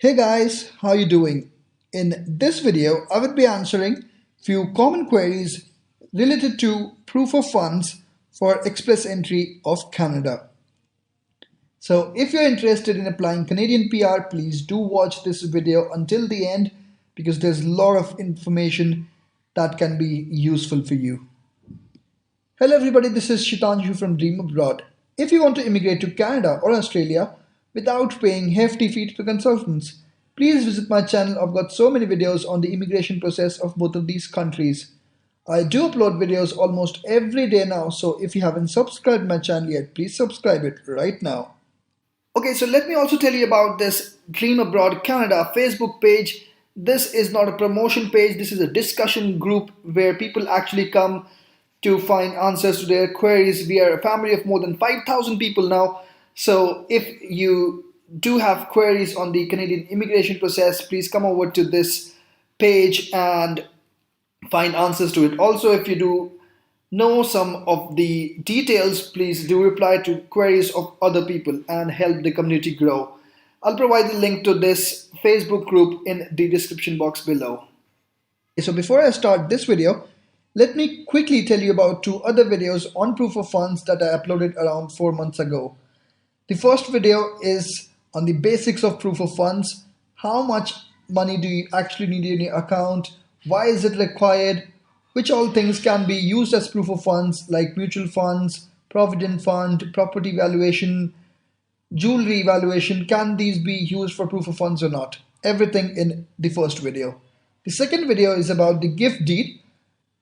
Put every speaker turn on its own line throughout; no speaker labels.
Hey guys, how you doing? In this video, I would be answering few common queries related to proof of funds for express entry of Canada. So if you're interested in applying Canadian PR, please do watch this video until the end because there's a lot of information that can be useful for you. Hello everybody, this is Shitanshu from Dream Abroad. If you want to immigrate to Canada or Australia without paying hefty fees to consultants, please visit my channel. I've got so many videos on the immigration process of both of these countries. I do upload videos almost every day now, so if you haven't subscribed my channel yet, please subscribe it right now. Okay, so let me also tell you about this Dream Abroad Canada Facebook page. This is not a promotion page, this is a discussion group where people actually come to find answers to their queries. We are a family of more than 5,000 people now. So if you do have queries on the Canadian immigration process, please come over to this page and find answers to it. Also, if you do know some of the details, please do reply to queries of other people and help the community grow. I'll provide the link to this Facebook group in the description box below. So before I start this video, let me quickly tell you about two other videos on proof of funds that I uploaded around 4 months ago. The first video is on the basics of proof of funds. How much money do you actually need in your account? Why is it required? Which all things can be used as proof of funds like mutual funds, provident fund, property valuation, jewelry valuation. Can these be used for proof of funds or not? Everything in the first video. The second video is about the gift deed,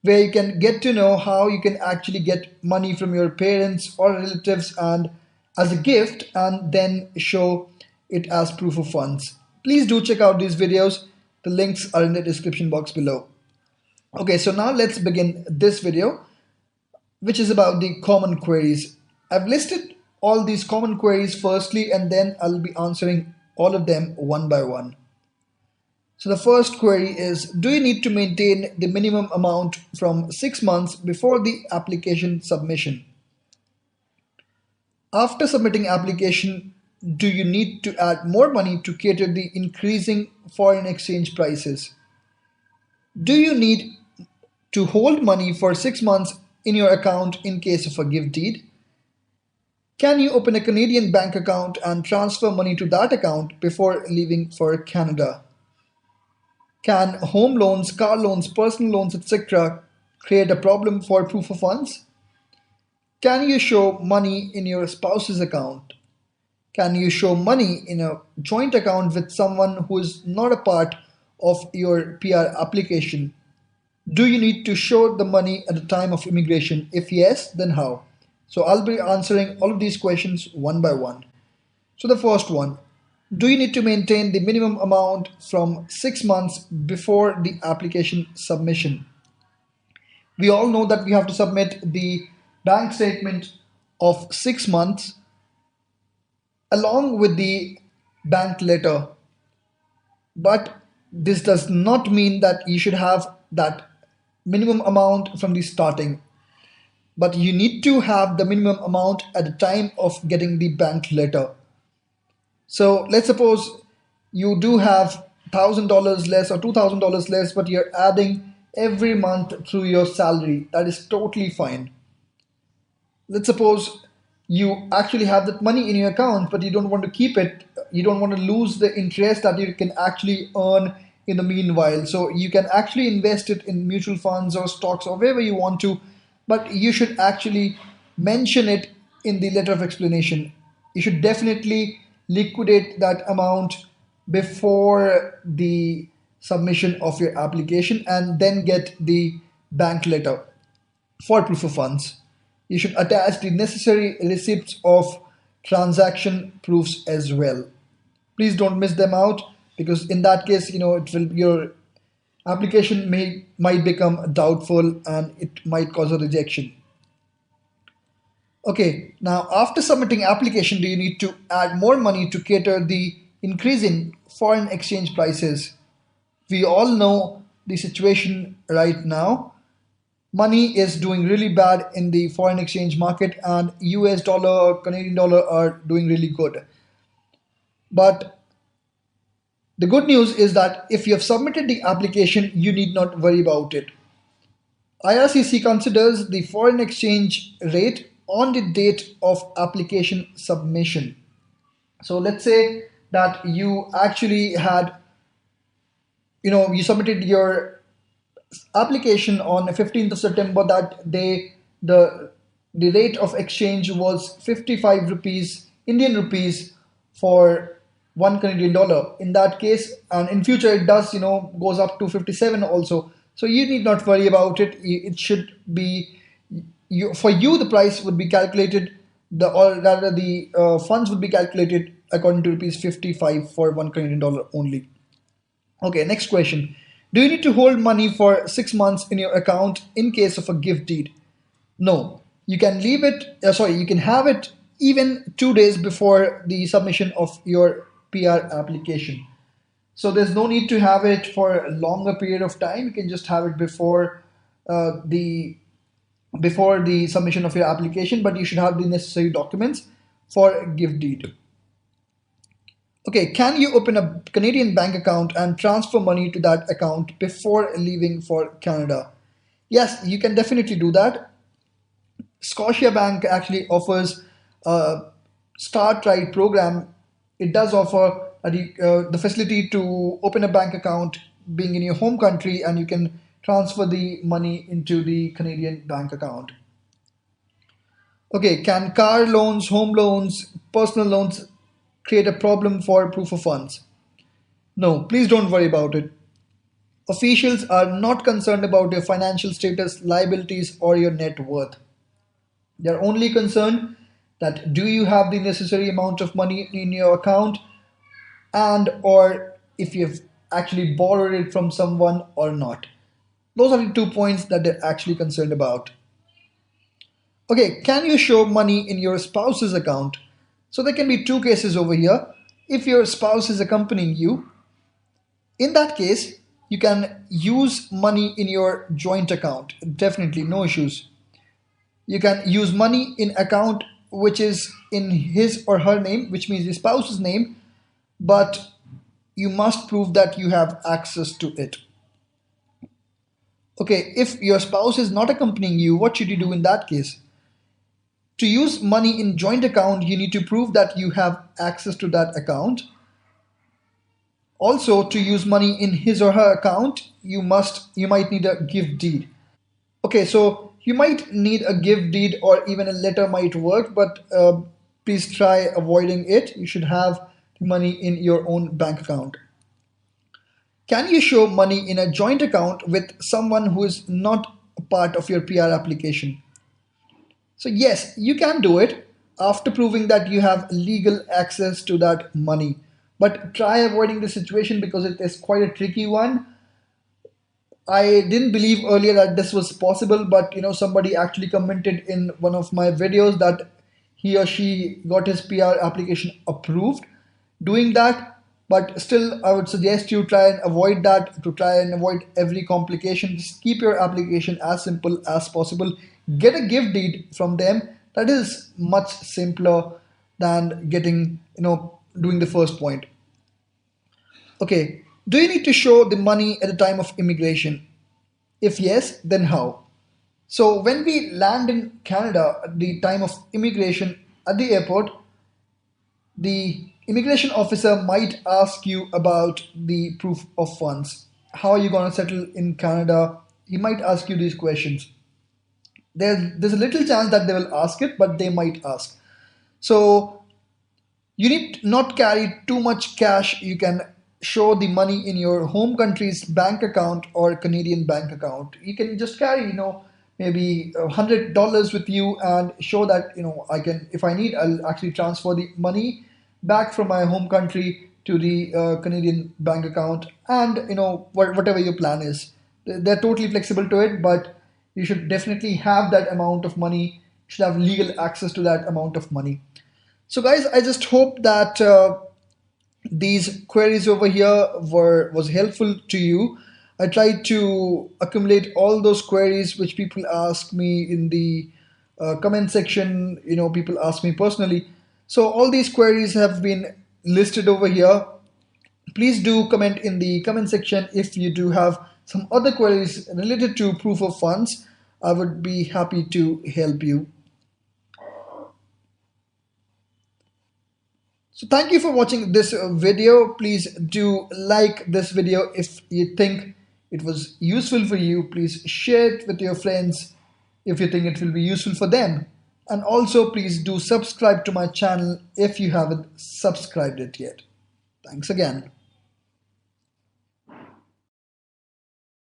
where you can get to know how you can actually get money from your parents or relatives and as a gift and then show it as proof of funds. Please do check out these videos. The links are in the description box below. Okay, so now let's begin this video, which is about the common queries. I've listed all these common queries firstly, and then I'll be answering all of them one by one. So the first query is, do you need to maintain the minimum amount from 6 months before the application submission? After submitting application, do you need to add more money to cater the increasing foreign exchange prices? Do you need to hold money for 6 months in your account in case of a gift deed? Can you open a Canadian bank account and transfer money to that account before leaving for Canada? Can home loans, car loans, personal loans, etc. create a problem for proof of funds? Can you show money in your spouse's account? Can you show money in a joint account with someone who is not a part of your PR application? Do you need to show the money at the time of immigration? If yes, then how? So I'll be answering all of these questions one by one. So the first one, do you need to maintain the minimum amount from 6 months before the application submission? We all know that we have to submit the bank statement of 6 months along with the bank letter. But this does not mean that you should have that minimum amount from the starting. But you need to have the minimum amount at the time of getting the bank letter. So let's suppose you do have $1,000 less or $2,000 less, but you're adding every month through your salary. That is totally fine. Let's suppose you actually have that money in your account, but you don't want to keep it. You don't want to lose the interest that you can actually earn in the meanwhile. So you can actually invest it in mutual funds or stocks or wherever you want to, but you should actually mention it in the letter of explanation. You should definitely liquidate that amount before the submission of your application and then get the bank letter for proof of funds. You should attach the necessary receipts of transaction proofs as well. Please don't miss them out because in that case, your application might become doubtful and it might cause a rejection. Okay, now after submitting application, do you need to add more money to cater the increase in foreign exchange prices? We all know the situation right now. Money is doing really bad in the foreign exchange market and US dollar, Canadian dollar are doing really good. But The good news is that if you have submitted the application, you need not worry about it. IRCC considers the foreign exchange rate on the date of application submission. So let's say that you actually had, you submitted your application on the 15th of September. That day the rate of exchange was 55 rupees, Indian rupees, for one Canadian dollar. In that case, and in future it does, goes up to 57 also. So you need not worry about it. It should be, for you the price would be calculated, or rather the funds would be calculated according to rupees 55 for one Canadian dollar only. Okay, next question. Do you need to hold money for 6 months in your account in case of a gift deed? No. You can leave it, you can have it even 2 days before the submission of your PR application. So there's no need to have it for a longer period of time. You can just have it the before the submission of your application, but you should have the necessary documents for a gift deed. Okay, can you open a Canadian bank account and transfer money to that account before leaving for Canada? Yes, you can definitely do that. Scotiabank actually offers a Start Right program. It does offer the facility to open a bank account being in your home country, and you can transfer the money into the Canadian bank account. Okay, can car loans, home loans, personal loans create a problem for proof of funds? No, please don't worry about it. Officials are not concerned about your financial status, liabilities, or your net worth. They are only concerned that do you have the necessary amount of money in your account, and or if you've actually borrowed it from someone or not. Those are the 2 points that they're actually concerned about. Okay, can you show money in your spouse's account? So there can be two cases over here. If your spouse is accompanying you, in that case, you can use money in your joint account. Definitely, no issues. You can use money in account which is in his or her name, which means the spouse's name, but you must prove that you have access to it. Okay, if your spouse is not accompanying you, what should you do in that case? To use money in joint account, you need to prove that you have access to that account. Also, to use money in his or her account, you might need a gift deed. Okay, so you might need a gift deed, or even a letter might work, but please try avoiding it. You should have the money in your own bank account. Can you show money in a joint account with someone who is not a part of your PR application? So yes, you can do it after proving that you have legal access to that money. But try avoiding the situation because it is quite a tricky one. I didn't believe earlier that this was possible, but somebody actually commented in one of my videos that he or she got his PR application approved doing that. But still, I would suggest you try and avoid that, to try and avoid every complication. Just keep your application as simple as possible. Get a gift deed from them. That is much simpler than doing the first point. Okay, do you need to show the money at the time of immigration? If yes, then how? So when we land in Canada at the time of immigration at the airport, the immigration officer might ask you about the proof of funds. How are you going to settle in Canada? He might ask you these questions. There's a little chance that they will ask it, but they might ask. So you need not carry too much cash. You can show the money in your home country's bank account or Canadian bank account. You can just carry, maybe $100 with you, and show that, I can, if I need, I'll actually transfer the money back from my home country to the Canadian bank account, and whatever your plan is. They're totally flexible to it, but you should definitely have that amount of money. You should have legal access to that amount of money. So guys, I just hope that these queries over here was helpful to you. I tried to accumulate all those queries which people ask me in the comment section. People ask me personally. So all these queries have been listed over here. Please do comment in the comment section if you do have some other queries related to proof of funds. I would be happy to help you. So thank you for watching this video. Please do like this video if you think it was useful for you. Please share it with your friends if you think it will be useful for them. And also please do subscribe to my channel if you haven't subscribed it yet. Thanks again.